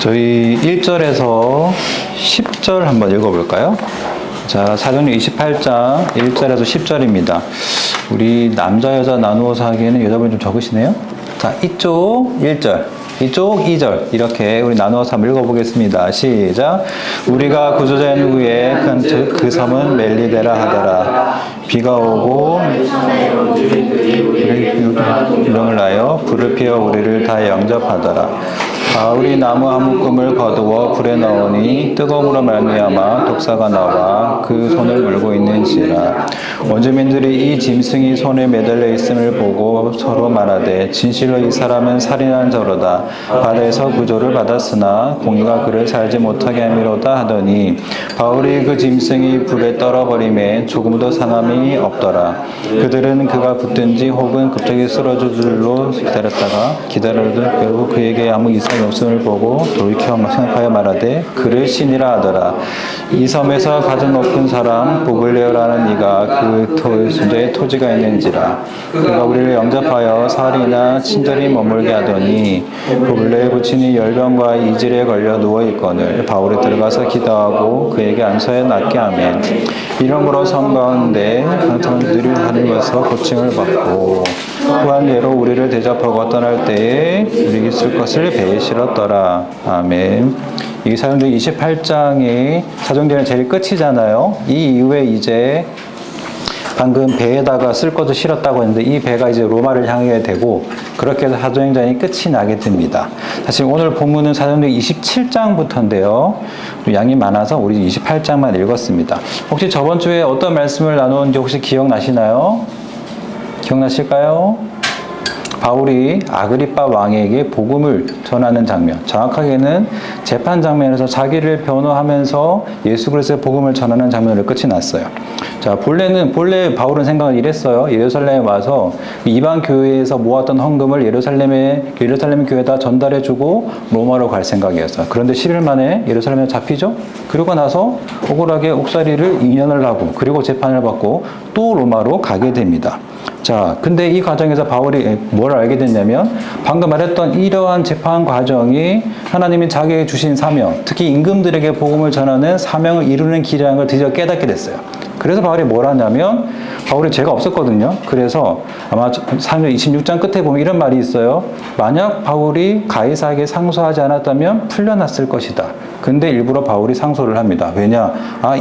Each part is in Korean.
저희 1절에서 10절 한번 읽어볼까요? 자, 사도행전 28장 1절에서 10절입니다. 우리 남자 여자 나누어서 하기에는 여자분이 좀 적으시네요. 자, 이쪽 1절, 이쪽 2절 이렇게 우리 나누어서 한번 읽어보겠습니다. 시작. 우리가 구조된 후에 그 섬은 멜리데라 하더라. 비가 오고 명을 나여 불을 피워 우리를 다 영접하더라. 바울이 나무 한 묶음을 거두어 불에 넣으니 뜨거움으로 말미암아 독사가 나와 그 손을 물고 있는지라. 원주민들이 이 짐승이 손에 매달려 있음을 보고 서로 말하되 진실로 이 사람은 살인한 자로다. 바다에서 구조를 받았으나 공의가 그를 살지 못하게 함이로다 하더니 바울이 그 짐승이 불에 떨어버림에 조금도 상함이 없더라. 그들은 그가 붙든지 혹은 갑자기 쓰러질 줄로 기다려도 결국 그에게 아무 이상이 없음을 보고 돌이켜 생각하여 말하되 그를 신이라 하더라. 이 섬에서 가장 높은 사람 부블레오라는 이가 그 존재에 토지가 있는지라. 그가 우리를 영접하여 사흘이나 친절히 머물게 하더니 부블레의 부친이 열병과 이질에 걸려 누워있거늘 바울이 들어가서 기도하고 그에게 안수하여 낫게 하면 이러므로 섬 가운데 강탄들이 하늘에서 고침을 받고 또한 예로 우리를 대접하고 떠날 때에 우리 있을 것을 배에 실었더라. 아멘. 이 사도행전 28장이 사도행전의 제일 끝이잖아요. 이 이후에 이제 방금 배에다가 쓸 것을 실었다고 했는데 이 배가 이제 로마를 향하게 되고 그렇게 해서 사도행전이 끝이 나게 됩니다. 사실 오늘 본문은 사도행전 27장부터인데요. 양이 많아서 우리 28장만 읽었습니다. 혹시 저번 주에 어떤 말씀을 나누었는지 혹시 기억나시나요? 기억나실까요? 바울이 아그리빠 왕에게 복음을 전하는 장면, 정확하게는 재판 장면에서 자기를 변호하면서 예수 그리스도의 복음을 전하는 장면으로 끝이 났어요. 자, 본래 바울은 생각을 이랬어요. 예루살렘에 와서 이방 교회에서 모았던 헌금을 예루살렘 교회에다 전달해주고 로마로 갈 생각이었어요. 그런데 10일 만에 예루살렘에 잡히죠. 그리고 나서 억울하게 옥살이를 2년을 하고 그리고 재판을 받고 또 로마로 가게 됩니다. 자, 근데 이 과정에서 바울이 뭘 알게 됐냐면 방금 말했던 이러한 재판 과정이 하나님이 자기에게 주신 사명, 특히 임금들에게 복음을 전하는 사명을 이루는 길이라는 걸 드디어 깨닫게 됐어요. 그래서 바울이 뭘 하냐면 바울이 죄가 없었거든요. 그래서 아마 사도행전 26장 끝에 보면 이런 말이 있어요. 만약 바울이 가이사에게 상소하지 않았다면 풀려났을 것이다. 근데 일부러 바울이 상소를 합니다. 왜냐?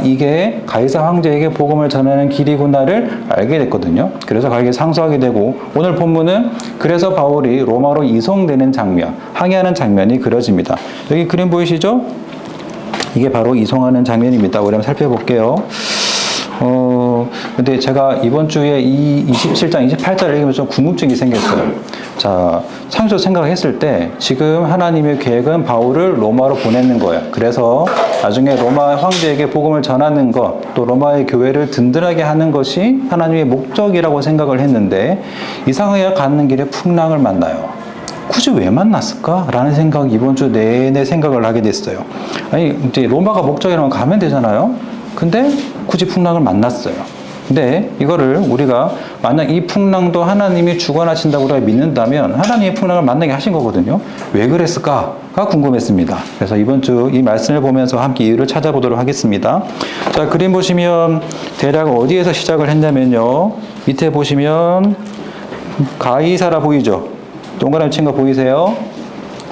이게 가이사 황제에게 복음을 전하는 길이구나를 알게 됐거든요. 그래서 가에게 상소하게 되고 오늘 본문은 그래서 바울이 로마로 이송되는 장면, 항해하는 장면이 그려집니다. 여기 그림 보이시죠? 이게 바로 이송하는 장면입니다. 우리 한번 살펴볼게요. 근데 제가 이번 주에 이 27장, 28절을 읽으면서 좀 궁금증이 생겼어요. 자, 상식적으로 생각했을 때 지금 하나님의 계획은 바울을 로마로 보내는 거예요. 그래서 나중에 로마 황제에게 복음을 전하는 것, 또 로마의 교회를 든든하게 하는 것이 하나님의 목적이라고 생각을 했는데 이상하게 가는 길에 풍랑을 만나요. 굳이 왜 만났을까? 라는 생각, 이번 주 내내 생각을 하게 됐어요. 아니, 이제 로마가 목적이라면 가면 되잖아요? 근데 굳이 풍랑을 만났어요. 근데 이거를 우리가 만약 이 풍랑도 하나님이 주관하신다고 우리가 믿는다면 하나님이 풍랑을 만나게 하신 거거든요. 왜 그랬을까가 궁금했습니다. 그래서 이번 주 이 말씀을 보면서 함께 이유를 찾아보도록 하겠습니다. 자, 그림 보시면 대략 어디에서 시작을 했냐면요. 밑에 보시면 가이사라 보이죠? 동그라미 친 거 보이세요?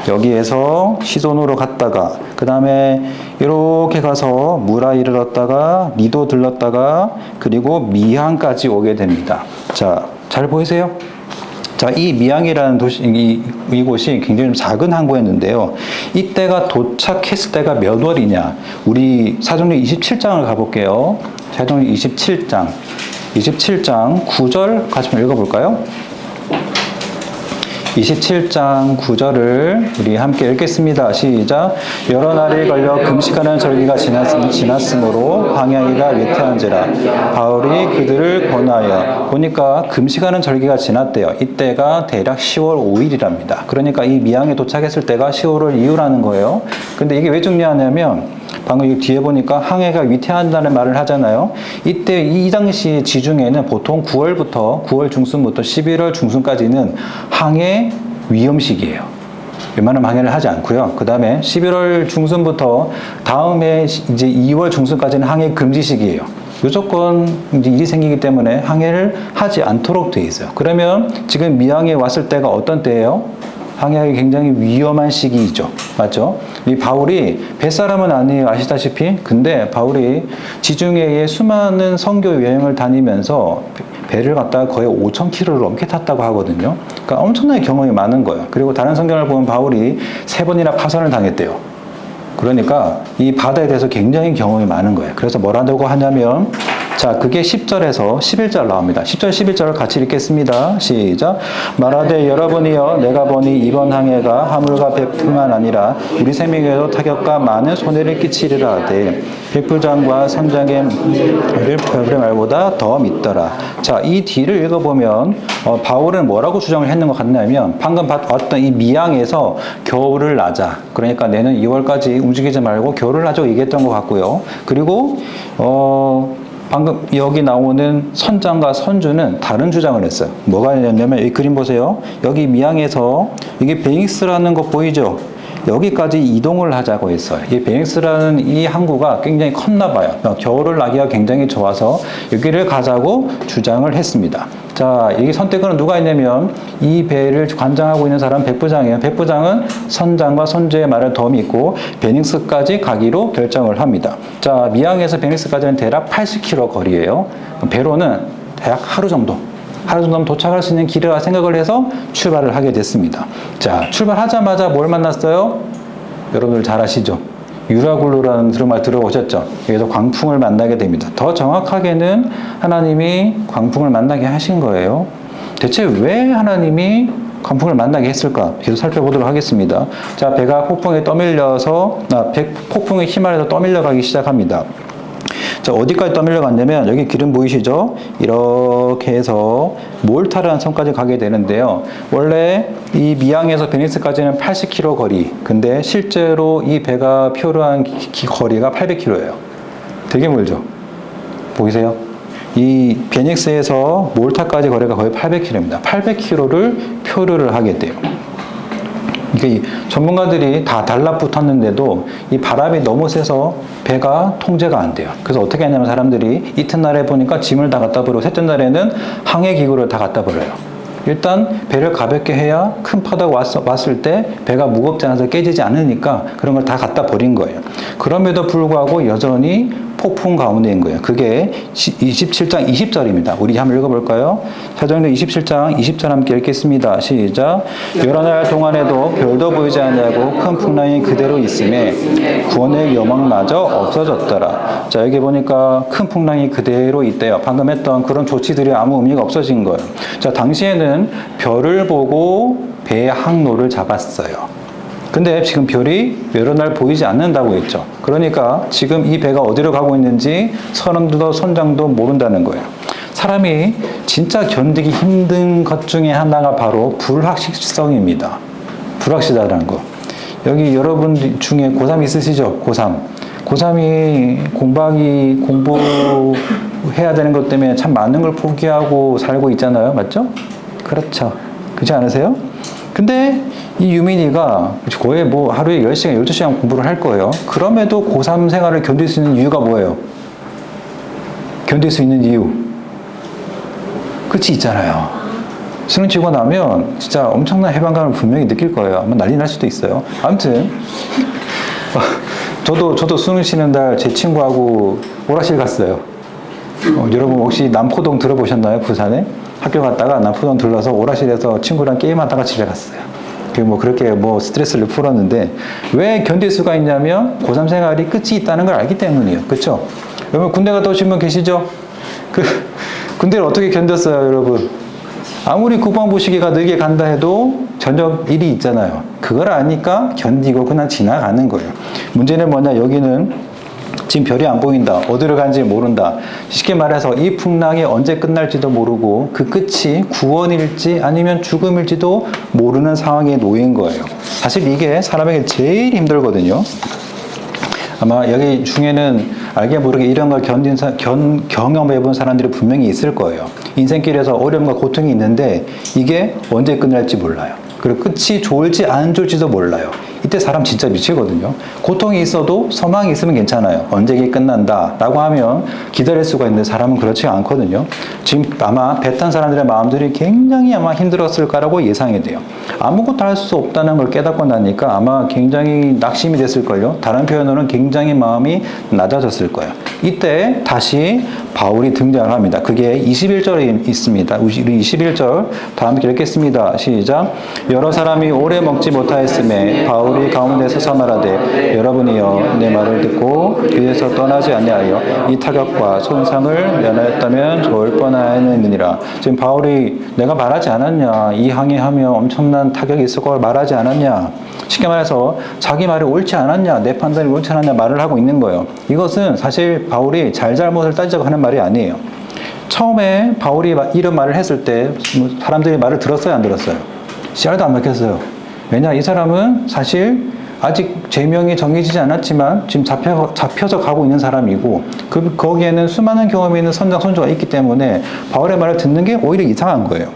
여기에서 시돈으로 갔다가 그 다음에 이렇게 가서 무라 이르렀다가 리도 들렀다가 그리고 미항까지 오게 됩니다. 자, 잘 보이세요? 자, 이 미항이라는 도시, 이곳이 굉장히 작은 항구였는데요. 이때가 도착했을 때가 몇 월이냐? 우리 사도행전 27장을 가볼게요. 사도행전 27장 9절 같이 한번 읽어볼까요? 27장 9절을 우리 함께 읽겠습니다. 시작. 여러 날이 걸려 금식하는 절기가 지났으므로 방향이가 위태한지라. 바울이 그들을 권하여 보니까 금식하는 절기가 지났대요. 이때가 대략 10월 5일이랍니다. 그러니까 이 미항에 도착했을 때가 10월 이후라는 거예요. 근데 이게 왜 중요하냐면 방금 이 뒤에 보니까 항해가 위태한다는 말을 하잖아요. 이때 이 당시 지중해는 보통 9월 중순부터 11월 중순까지는 항해 위험 시기예요. 웬만하면 항해를 하지 않고요. 그 다음에 11월 중순부터 다음에 이제 2월 중순까지는 항해 금지 시기예요. 무조건 이제 일이 생기기 때문에 항해를 하지 않도록 돼 있어요. 그러면 지금 미항에 왔을 때가 어떤 때예요? 항해하기 굉장히 위험한 시기이죠. 맞죠? 이 바울이 뱃사람은 아니에요. 아시다시피. 근데 바울이 지중해에 수많은 선교 여행을 다니면서 배를 갖다가 거의 5,000km를 넘게 탔다고 하거든요. 그러니까 엄청나게 경험이 많은 거예요. 그리고 다른 성경을 보면 바울이 3번이나 파선을 당했대요. 그러니까 이 바다에 대해서 굉장히 경험이 많은 거예요. 그래서 뭐라고 하냐면, 자, 그게 10절에서 11절 나옵니다. 10절, 11절을 같이 읽겠습니다. 시작. 말하되 여러분이여 내가 보니 이번 항해가 화물과 배뿐만 아니라 우리 생명에도 타격과 많은 손해를 끼치리라 하되 백부장과 선장의 별의 말보다 더 믿더라. 자, 이 뒤를 읽어보면 바울은 뭐라고 주장을 했는 것 같냐면 방금 봤던 이 미항에서 겨울을 나자. 그러니까 내년 2월까지 움직이지 말고 겨울을 나자고 얘기했던 것 같고요. 그리고 방금 여기 나오는 선장과 선주는 다른 주장을 했어요. 뭐가 있냐면 이 그림 보세요. 여기 미항에서 이게 베잉스라는 거 보이죠? 여기까지 이동을 하자고 했어요. 이 베잉스라는 이 항구가 굉장히 컸나 봐요. 겨울을 나기가 굉장히 좋아서 여기를 가자고 주장을 했습니다. 자, 이 선택은 누가 했냐면 이 배를 관장하고 있는 사람은 백부장이에요. 백부장은 선장과 선주의 말을 더 믿고 베닝스까지 가기로 결정을 합니다. 자, 미항에서 베닝스까지는 대략 80km 거리예요. 배로는 대략 하루 정도면 도착할 수 있는 길이라 생각을 해서 출발을 하게 됐습니다. 자, 출발하자마자 뭘 만났어요? 여러분들 잘 아시죠? 유라굴로라는 말 들어보셨죠? 여기서 광풍을 만나게 됩니다. 더 정확하게는 하나님이 광풍을 만나게 하신 거예요. 대체 왜 하나님이 광풍을 만나게 했을까? 계속 살펴보도록 하겠습니다. 자, 배가 폭풍에 폭풍에 휘말려서 떠밀려 가기 시작합니다. 자, 어디까지 떠밀려 갔냐면 여기 기름 보이시죠? 이렇게 해서 몰타라는 섬까지 가게 되는데요. 원래 이 미항에서 베니스까지는 80km 거리. 근데 실제로 이 배가 표류한 거리가 800km예요. 되게 멀죠? 보이세요? 이 베닉스에서 몰타까지 거리가 거의 800km입니다. 800km를 표류를 하게 돼요. 이게 전문가들이 다 달라붙었는데도 이 바람이 너무 세서 배가 통제가 안 돼요. 그래서 어떻게 하냐면 사람들이 이튿날에 보니까 짐을 다 갖다 버리고 셋째 날에는 항해기구를 다 갖다 버려요. 일단 배를 가볍게 해야 큰 파도가 왔을 때 배가 무겁지 않아서 깨지지 않으니까 그런 걸 다 갖다 버린 거예요. 그럼에도 불구하고 여전히 폭풍 가운데인 거예요. 그게 27장 20절입니다. 우리 한번 읽어볼까요? 사도행전 27장 20절 함께 읽겠습니다. 시작. 여러 날 동안에도 별도 보이지 않냐고 큰 풍랑이 그대로 있음에 구원의 여망마저 없어졌더라. 자, 여기 보니까 큰 풍랑이 그대로 있대요. 방금 했던 그런 조치들이 아무 의미가 없어진 거예요. 자, 당시에는 별을 보고 배의 항로를 잡았어요. 근데 지금 별이 여러 날 보이지 않는다고 했죠. 그러니까 지금 이 배가 어디로 가고 있는지 선원도 선장도 모른다는 거예요. 사람이 진짜 견디기 힘든 것 중에 하나가 바로 불확실성입니다. 불확실하다는 거. 여기 여러분 중에 고3 있으시죠? 고3. 고3이 공부해야 되는 것 때문에 참 많은 걸 포기하고 살고 있잖아요. 맞죠? 그렇죠. 그렇지 않으세요? 근데 이 유민이가 거의 뭐 하루에 10시간, 12시간 공부를 할 거예요. 그럼에도 고3 생활을 견딜 수 있는 이유가 뭐예요? 견딜 수 있는 이유. 끝이 있잖아요. 수능 치고 나면 진짜 엄청난 해방감을 분명히 느낄 거예요. 아마 난리 날 수도 있어요. 아무튼 저도 수능 치는 날 제 친구하고 오락실 갔어요. 여러분 혹시 남포동 들어보셨나요? 부산에? 학교 갔다가 남포동 들러서 오락실에서 친구랑 게임하다가 집에 갔어요. 뭐 그렇게 뭐 스트레스를 풀었는데 왜 견딜 수가 있냐면 고3 생활이 끝이 있다는 걸 알기 때문이에요. 그렇죠? 여러분 군대 갔다 오신 분 계시죠? 군대를 어떻게 견뎠어요, 여러분? 아무리 국방부 시기가 늦게 간다 해도 저녁 일이 있잖아요. 그걸 아니까 견디고 그냥 지나가는 거예요. 문제는 뭐냐, 여기는 지금 별이 안 보인다. 어디로 간지 모른다. 쉽게 말해서 이 풍랑이 언제 끝날지도 모르고 그 끝이 구원일지 아니면 죽음일지도 모르는 상황에 놓인 거예요. 사실 이게 사람에게 제일 힘들거든요. 아마 여기 중에는 알게 모르게 이런 걸 경험해본 사람들이 분명히 있을 거예요. 인생길에서 어려움과 고통이 있는데 이게 언제 끝날지 몰라요. 그리고 끝이 좋을지 안 좋을지도 몰라요. 이때 사람 진짜 미치거든요. 고통이 있어도 소망이 있으면 괜찮아요. 언제 이게 끝난다 라고 하면 기다릴 수가 있는데 사람은 그렇지 않거든요. 지금 아마 배 탄 사람들의 마음들이 굉장히 아마 힘들었을 거라고 예상이 돼요. 아무것도 할 수 없다는 걸 깨닫고 나니까 아마 굉장히 낙심이 됐을걸요. 다른 표현으로는 굉장히 마음이 낮아졌을 거예요. 이때 다시 바울이 등장을 합니다. 그게 21절에 있습니다. 우리 21절 다 함께 읽겠습니다. 시작. 여러 사람이 오래 먹지 못하였음에 바울이 가운데 서서 말하되 여러분이여 내 말을 듣고 그에서 떠나지 아니하여 이 타격과 손상을 면하였다면 좋을 뻔하였느니라. 지금 바울이 내가 말하지 않았냐, 이 항해하며 엄청난 타격이 있을 걸 말하지 않았냐, 쉽게 말해서 자기 말이 옳지 않았냐, 내 판단이 옳지 않았냐 말을 하고 있는 거예요. 이것은 사실 바울이 잘잘못을 따지자고 하는 말이 아니에요. 처음에 바울이 이런 말을 했을 때 사람들이 말을 들었어요, 안 들었어요? 씨알도 안 먹혔어요. 왜냐, 이 사람은 사실 아직 제명이 정해지지 않았지만 지금 잡혀서 가고 있는 사람이고 거기에는 수많은 경험이 있는 선장 선조가 있기 때문에 바울의 말을 듣는 게 오히려 이상한 거예요.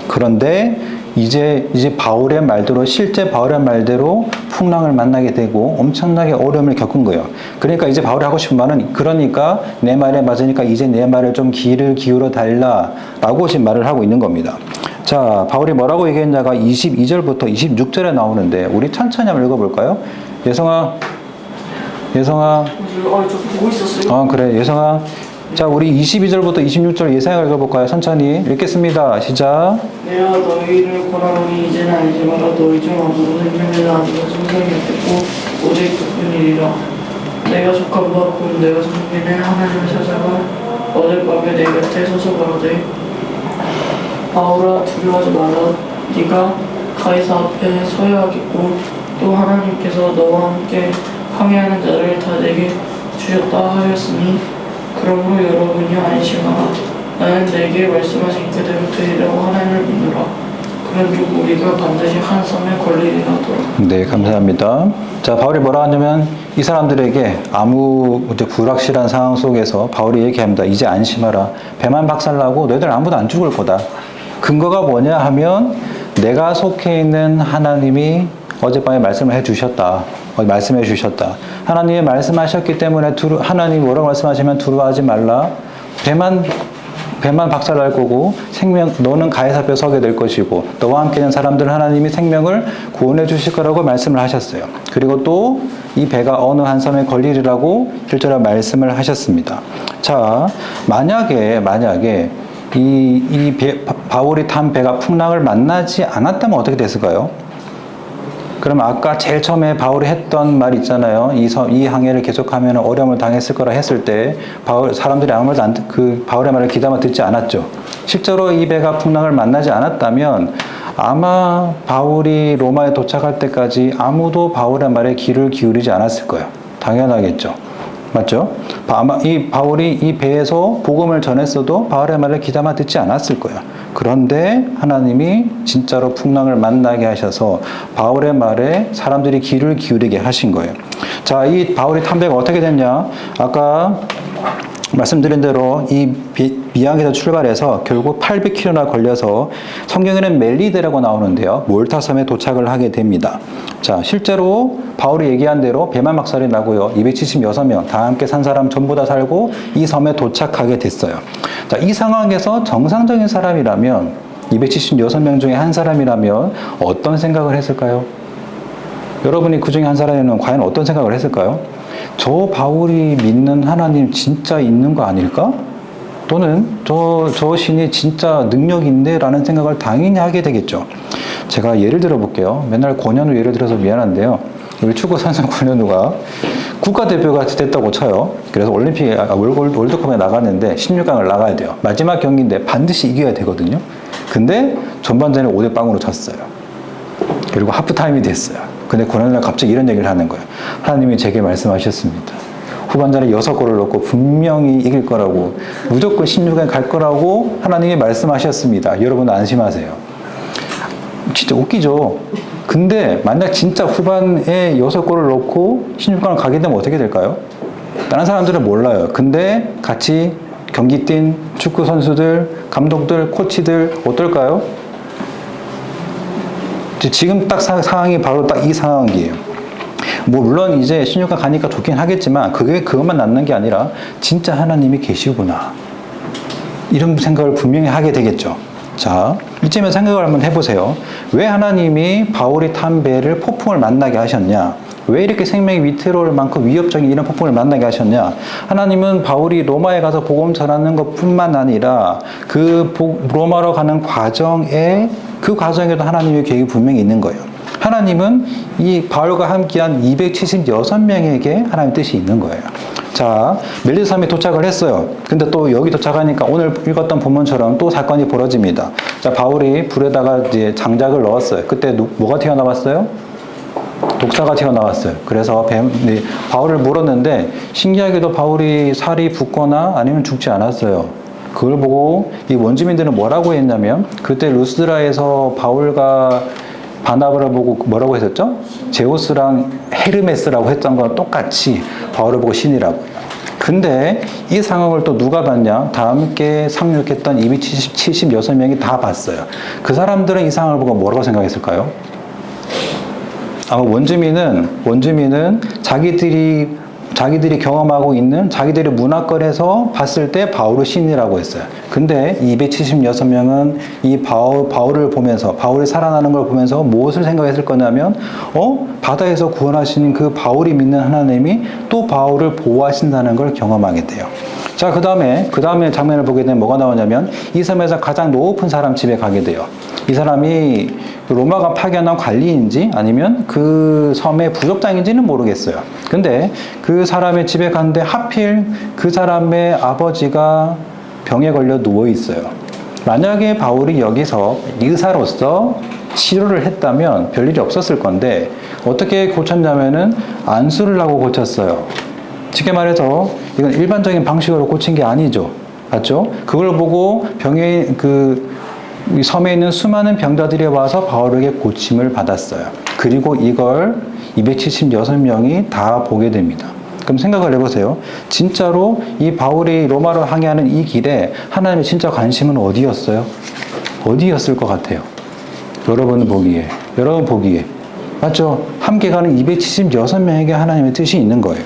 그런데 이제 바울의 말대로, 실제 바울의 말대로 풍랑을 만나게 되고 엄청나게 어려움을 겪은 거예요. 그러니까 이제 바울이 하고 싶은 말은, 그러니까 내 말에 맞으니까 이제 내 말을 좀 귀를 기울여 달라라고 지금 말을 하고 있는 겁니다. 자, 바울이 뭐라고 얘기했냐가 22절부터 26절에 나오는데 우리 천천히 한번 읽어볼까요? 예성아. 저 보고 있었어요. 그래, 예성아. 자, 우리 22절부터 26절 예상을 읽어볼까요? 천천히 읽겠습니다. 시작. 내가 너희를 권하노니 이제는 알지 마라. 너희 중 아무도 생명을 아니고 성경이 없고 오직 그뿐이리라. 내가 조카보다 곧 내가 성민의 하나님을 찾아가 어젯밤에 내 곁에 서서 말하되 바울아 두려워하지 마라. 네가 가이사 앞에 서야 하겠고 또 하나님께서 너와 함께 항해하는 자를 다 내게 주셨다 하였으니 그러므로 여러분이 안심하라. 나는 내게 말씀하신 그대로 되리라고 하나님을 믿노라. 그런즉 우리가 반드시 한 섬에 걸리리라더라. 네, 감사합니다. 자, 바울이 뭐라 하냐면 이 사람들에게 아무 불확실한 상황 속에서 바울이 얘기합니다. 이제 안심하라. 배만 박살나고 너희들 아무도 안 죽을 거다. 근거가 뭐냐 하면 내가 속해 있는 하나님이 어젯밤에 말씀을 해주셨다. 말씀해 주셨다. 하나님이 말씀하셨기 때문에 하나님이 뭐라고 말씀하시면 두려워하지 말라. 배만 박살날 거고 너는 가해사 앞에 서게 될 것이고 너와 함께 있는 사람들 하나님이 생명을 구원해 주실 거라고 말씀을 하셨어요. 그리고 또 이 배가 어느 한 섬에 걸리리라고 실제로 말씀을 하셨습니다. 자, 만약에 바울이 탄 배가 풍랑을 만나지 않았다면 어떻게 됐을까요? 그럼 아까 제일 처음에 바울이 했던 말 있잖아요. 이 항해를 계속하면 어려움을 당했을 거라 했을 때 사람들이 아무 말도 바울의 말을 귀담아 듣지 않았죠. 실제로 이 배가 풍랑을 만나지 않았다면 아마 바울이 로마에 도착할 때까지 아무도 바울의 말에 귀를 기울이지 않았을 거예요. 당연하겠죠. 맞죠? 아마 바울이 이 배에서 복음을 전했어도 바울의 말을 귀담아 듣지 않았을 거예요. 그런데 하나님이 진짜로 풍랑을 만나게 하셔서 바울의 말에 사람들이 귀를 기울이게 하신 거예요. 자, 이 바울이 탄 배가 어떻게 됐냐? 아까 말씀드린 대로 이 미항에서 출발해서 결국 800km나 걸려서 성경에는 멜리데라고 나오는데요. 몰타 섬에 도착을 하게 됩니다. 자, 실제로 바울이 얘기한 대로 배만 박살이 나고요. 276명 다 함께 산 사람 전부 다 살고 이 섬에 도착하게 됐어요. 자, 이 상황에서 정상적인 사람이라면 276명 중에 한 사람이라면 어떤 생각을 했을까요? 여러분이 그 중에 한 사람이면 과연 어떤 생각을 했을까요? 저 바울이 믿는 하나님 진짜 있는 거 아닐까? 또는 저 신이 진짜 능력이 있네 라는 생각을 당연히 하게 되겠죠. 제가 예를 들어 볼게요. 맨날 권현우 예를 들어서 미안한데요. 우리 축구 선수 권현우가 국가대표가 됐다고 쳐요. 그래서 월드컵에 나갔는데 16강을 나가야 돼요. 마지막 경기인데 반드시 이겨야 되거든요. 근데 전반전에 5대0으로 졌어요. 그리고 하프타임이 됐어요. 근데 권현우가 갑자기 이런 얘기를 하는 거예요. 하나님이 제게 말씀하셨습니다. 후반전에 6골을 넣고 분명히 이길 거라고, 무조건 16강에 갈 거라고 하나님이 말씀하셨습니다. 여러분 안심하세요. 진짜 웃기죠. 근데 만약 진짜 후반에 6골을 넣고 16강을 가게 되면 어떻게 될까요? 다른 사람들은 몰라요. 근데 같이 경기 뛴 축구 선수들, 감독들, 코치들 어떨까요? 지금 딱 상황이 바로 딱 이 상황이에요. 뭐 물론 이제 16강 가니까 좋긴 하겠지만 그것만 남는 게 아니라 진짜 하나님이 계시구나. 이런 생각을 분명히 하게 되겠죠. 자, 이쯤에 생각을 한번 해보세요. 왜 하나님이 바울이 탄 배를 폭풍을 만나게 하셨냐? 왜 이렇게 생명이 위태로울 만큼 위협적인 이런 폭풍을 만나게 하셨냐? 하나님은 바울이 로마에 가서 복음 전하는 것뿐만 아니라 로마로 가는 그 과정에도 하나님의 계획이 분명히 있는 거예요. 하나님은 이 바울과 함께한 276명에게 하나님의 뜻이 있는 거예요. 자, 멜리스 섬에 도착을 했어요. 근데 또 여기 도착하니까 오늘 읽었던 본문처럼 또 사건이 벌어집니다. 자, 바울이 불에다가 이제 장작을 넣었어요. 그때 뭐가 튀어나왔어요? 독사가 튀어나왔어요. 그래서 바울을 물었는데 신기하게도 바울이 살이 붓거나 아니면 죽지 않았어요. 그걸 보고 이 원주민들은 뭐라고 했냐면 그때 루스드라에서 바울과 바나바를 보고 뭐라고 했었죠? 제우스랑 헤르메스라고 했던 건 똑같이 바울을 보고 신이라고요. 근데 이 상황을 또 누가 봤냐? 다 함께 상륙했던 276명이 다 봤어요. 그 사람들은 이 상황을 보고 뭐라고 생각했을까요? 아마 원주민은 자기들이 경험하고 있는 자기들의 문화권에서 봤을 때 바울을 신이라고 했어요. 근데 276명은 이 바울을 보면서 바울이 살아나는 걸 보면서 무엇을 생각했을 거냐면 바다에서 구원하신 그 바울이 믿는 하나님이 또 바울을 보호하신다는 걸 경험하게 돼요. 자, 그 다음에 장면을 보게 되면 뭐가 나오냐면 이 섬에서 가장 높은 사람 집에 가게 돼요. 이 사람이 로마가 파견한 관리인지 아니면 그 섬의 부족장인지는 모르겠어요. 근데 그 사람의 집에 갔는데 하필 그 사람의 아버지가 병에 걸려 누워 있어요. 만약에 바울이 여기서 의사로서 치료를 했다면 별일이 없었을 건데 어떻게 고쳤냐면은 안수를 하고 고쳤어요. 쉽게 말해서 이건 일반적인 방식으로 고친 게 아니죠. 맞죠? 그걸 보고 이 섬에 있는 수많은 병자들이 와서 바울에게 고침을 받았어요. 그리고 이걸 276명이 다 보게 됩니다. 그럼 생각을 해보세요. 진짜로 이 바울이 로마로 항해하는 이 길에 하나님의 진짜 관심은 어디였어요? 어디였을 것 같아요? 여러분 보기에. 맞죠? 함께 가는 276명에게 하나님의 뜻이 있는 거예요.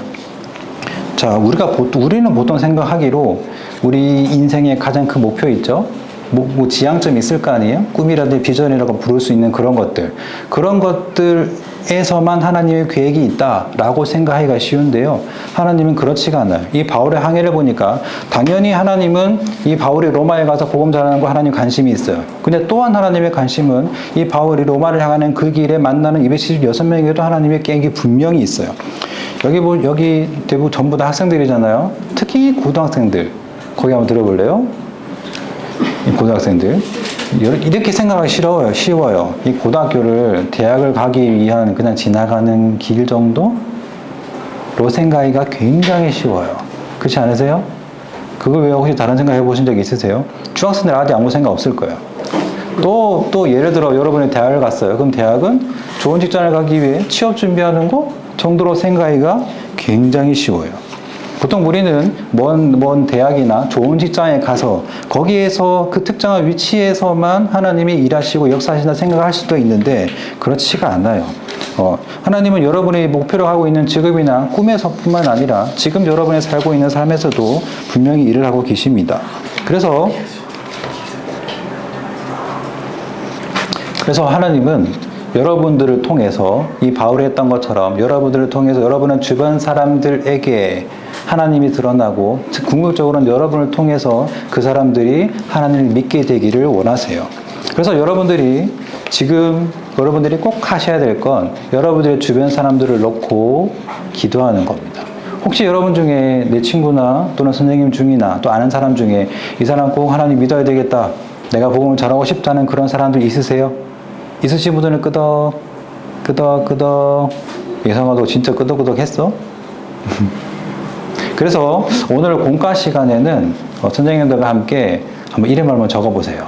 자, 우리는 보통 생각하기로 우리 인생의 가장 큰 목표 있죠? 지향점이 있을 거 아니에요? 꿈이라든지 비전이라고 부를 수 있는 그런 것들에서만 하나님의 계획이 있다라고 생각하기가 쉬운데요. 하나님은 그렇지가 않아요. 이 바울의 항해를 보니까 당연히 하나님은 이 바울이 로마에 가서 복음 전하는 거 하나님 관심이 있어요. 근데 또한 하나님의 관심은 이 바울이 로마를 향하는 그 길에 만나는 276명에게도 하나님의 계획이 분명히 있어요. 여기 대부분 전부 다 학생들이잖아요. 특히 고등학생들. 거기 한번 들어볼래요? 고등학생들. 이렇게 생각하기 쉬워요. 이 고등학교를 대학을 가기 위한 그냥 지나가는 길 정도로 생각하기가 굉장히 쉬워요. 그렇지 않으세요? 그거 왜 혹시 다른 생각 해보신 적 있으세요? 중학생들 아무 생각 없을 거예요. 또 예를 들어 여러분이 대학을 갔어요. 그럼 대학은 좋은 직장을 가기 위해 취업 준비하는 거 정도로 생각하기가 굉장히 쉬워요. 보통 우리는 먼 대학이나 좋은 직장에 가서 거기에서 그 특정한 위치에서만 하나님이 일하시고 역사하신다 생각할 수도 있는데 그렇지가 않아요. 하나님은 여러분이 목표로 하고 있는 직업이나 꿈에서뿐만 아니라 지금 여러분이 살고 있는 삶에서도 분명히 일을 하고 계십니다. 그래서 하나님은 여러분들을 통해서 이 바울이 했던 것처럼 여러분들을 통해서 여러분은 주변 사람들에게 하나님이 드러나고 궁극적으로는 여러분을 통해서 그 사람들이 하나님을 믿게 되기를 원하세요. 그래서 여러분들이 꼭 하셔야 될 건 여러분들의 주변 사람들을 놓고 기도하는 겁니다. 혹시 여러분 중에 내 친구나 또는 선생님 중이나 또 아는 사람 중에 이 사람 꼭 하나님 믿어야 되겠다, 내가 복음을 전하고 싶다는 그런 사람들 있으세요? 있으신 분들은 끄덕 예상하도 진짜 끄덕 했어? 그래서 오늘 공과 시간에는 선생님들과 함께 한번 이름을 한번 적어보세요.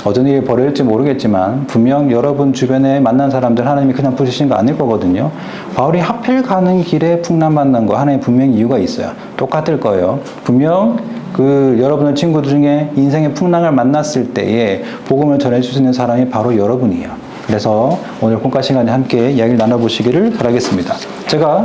어떤 일이 벌어질지 모르겠지만 분명 여러분 주변에 만난 사람들 하나님이 그냥 부르신 거 아닐 거거든요. 바울이 하필 가는 길에 풍랑 만난 거 하나님 분명히 이유가 있어요. 똑같을 거예요. 분명 여러분의 친구들 중에 인생의 풍랑을 만났을 때에 복음을 전해줄 수 있는 사람이 바로 여러분이에요. 그래서 오늘 꿈과 시간에 함께 이야기를 나눠보시기를 바라겠습니다. 제가